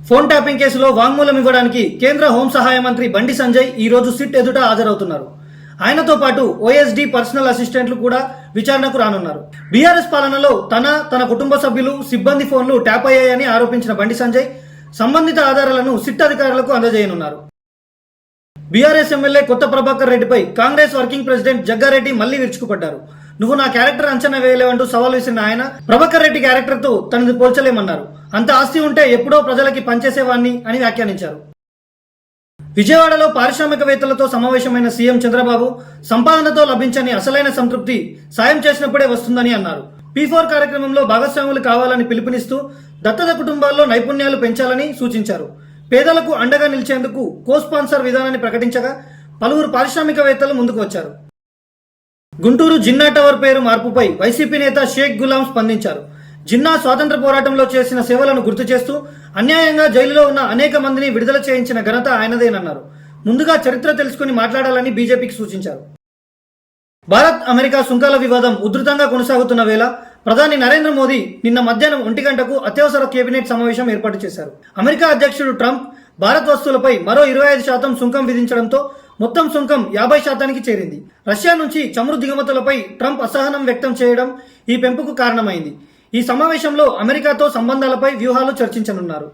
Phone tapping కేసులో వాంగ్మూలం ఇవ్వడానికి కేంద్ర హోం సహాయ మంత్రి బండి సంజయ్ ఈ రోజు సిట్ ఎదుట హాజరవుతున్నారు. ఆయనతో పాటు ఓఎస్డీ పర్సనల్ అసిస్టెంట్లు కూడా విచారణకు రానున్నారు. బీఆర్ఎస్ పాలనలో తన కుటుంబ సభ్యులు సిబ్బంది ఫోన్లు ట్యాప్ అయ్యాయని ఆరోపించిన బండి సంజయ్ సంబంధిత ఆధారాలను సిట్ అధికారులకు అందజేయనున్నారు. బీఆర్ఎస్ ఎమ్మెల్యే కొత్త ప్రభాకర్ రెడ్డిపై కాంగ్రెస్ వర్కింగ్ ప్రెసిడెంట్ జగ్గారెడ్డి మళ్లీ విరుచుకుపడ్డారు. నువ్వు నా క్యారెక్టర్ అంచనా వేయలేవంటూ సవాల్ విసిరిన ఆయన ప్రభాకర్ రెడ్డి క్యారెక్టర్ తో తనది పోల్చలేమన్నారు. అంత ఆస్తి ఉంటే ఎప్పుడో ప్రజలకి పనిచేసేవాణ్ణి అని వ్యాఖ్యానించారు. విజయవాడలో పారిశ్రామికవేత్తలతో సమావేశమైన సీఎం చంద్రబాబు సంపాదనతో లభించని అసలైన సంతృప్తి సాయం చేసినప్పుడే వస్తుందని అన్నారు. P4 కార్యక్రమంలో భాగస్వాములు కావాలని పిలుపునిస్తూ దత్తత కుటుంబాల్లో నైపుణ్యాలు పెంచాలని సూచించారు. పేదలకు అండగా నిలిచేందుకు కో స్పాన్సర్ విధానాన్ని ప్రకటించగా పలువురు పారిశ్రామికవేత్తలు ముందుకు వచ్చారు. గుంటూరు జిన్నా టవర్ పేరు మార్పుపై వైసీపీ నేత షేక్ గులాం స్పందించారు. జిన్నా స్వాతంత్ర పోరాటంలో చేసిన సేవలను గుర్తు చేస్తూ అన్యాయంగా జైలులో ఉన్న అనేక మందిని విడుదల చేయించిన ఘనత ఆయనదేనన్నారు. ముందుగా చరిత్ర తెలుసుకుని మాట్లాడాలని బీజేపీకి సూచించారు. భారత్ అమెరికా సుంకాల వివాదం ఉధృతంగా కొనసాగుతున్న వేళ ప్రధాని నరేంద్ర మోదీ నిన్న మధ్యాహ్నం 1 గంటకు అత్యవసర కేబినెట్ సమావేశం ఏర్పాటు చేశారు. అమెరికా అధ్యక్షుడు ట్రంప్ భారత్ వస్తువులపై మరో 25% సుంకం విధించడంతో మొత్తం సుంకం 50% చేరింది. రష్యా నుంచి చమురు దిగుమతులపై ట్రంప్ అసహనం వ్యక్తం చేయడం ఈ పెంపుకు కారణమైంది. ఈ సమావేశంలో అమెరికాతో సంబంధాలపై వ్యూహాలు చర్చించనున్నారు.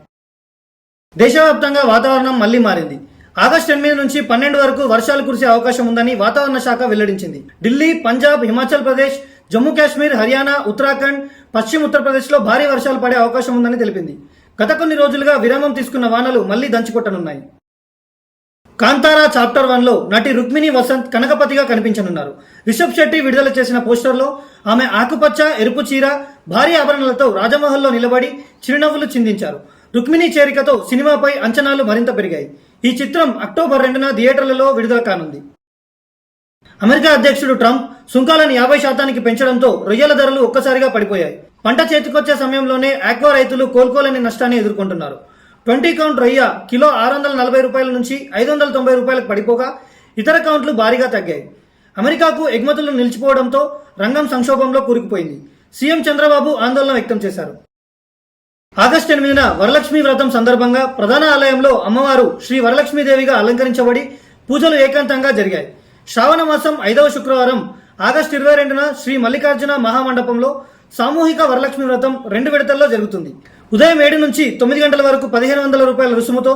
దేశవ్యాప్తంగా వాతావరణం మళ్లీ మారింది. ఆగస్టు 8 నుంచి 12 వరకు వర్షాలు కురిసే అవకాశం ఉందని వాతావరణ శాఖ వెల్లడించింది. ఢిల్లీ, పంజాబ్, హిమాచల్ ప్రదేశ్, జమ్మూ కాశ్మీర్, హర్యానా, ఉత్తరాఖండ్, పశ్చిమ ఉత్తరప్రదేశ్ లో భారీ వర్షాలు పడే అవకాశం ఉందని తెలిపింది. గత కొన్ని రోజులుగా విరామం తీసుకున్న వానలు మళ్లీ దంచుకొట్టనున్నాయి. కాంతారా చాప్టర్ 1 లో నటి రుక్మిణి వసంత్ కనకపతిగా కనిపించనున్నారు. రిషబ్ శెట్టి విడుదల చేసిన పోస్టర్లో ఆమె ఆకుపచ్చ, ఎరుపు చీర, భారీ ఆభరణలతో రాజమహల్లో నిలబడి చిరునవ్వులు చిందించారు. రుక్మిణి చేరికతో సినిమాపై అంచనాలు మరింత పెరిగాయి. ఈ చిత్రం అక్టోబర్ 2న థియేటర్లలో విడుదల కానుంది. అమెరికా అధ్యక్షుడు ట్రంప్ సుంకాలను 50% పెంచడంతో రొయ్యల ధరలు ఒక్కసారిగా పడిపోయాయి. పంట చేతికొచ్చే సమయంలోనే ఆక్వా రైతులు కోలుకోలేని నష్టాన్ని ఎదుర్కొంటున్నారు. 20 కౌంట్ రొయ్య కిలో 640 రూపాయల నుంచి 590 రూపాయలకు పడిపోగా ఇతర కౌంట్లు భారీగా తగ్గాయి. అమెరికాకు ఎగుమతులు నిలిచిపోవడంతో రంగం సంక్షోభంలో కూరుకుపోయింది. సీఎం చంద్రబాబు ఆందోళన వ్యక్తం చేశారు. ఆగస్టు 8న వరలక్ష్మి వ్రతం సందర్భంగా ప్రధాన ఆలయంలో అమ్మవారు శ్రీ వరలక్ష్మీదేవిగా అలంకరించబడి పూజలు ఏకాంతంగా జరిగాయి. శ్రావణ మాసం 5వ శుక్రవారం ఆగస్టు 22న శ్రీ మల్లికార్జున మహామండపంలో సామూహిక వరలక్ష్మి వ్రతం 2 విడతల్లో జరుగుతుంది. ఉదయం 7 నుంచి 9 గంటల వరకు 1500 రూపాయల రుసుముతో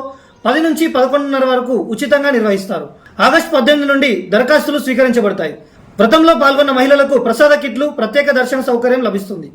10 నుంచి 11:30 వరకు ఉచితంగా నిర్వహిస్తారు. ఆగస్టు 18 నుండి దరఖాస్తులు స్వీకరించబడతాయి. వ్రతంలో పాల్గొన్న మహిళలకు ప్రసాద కిట్లు, ప్రత్యేక దర్శన సౌకర్యం లభిస్తుంది.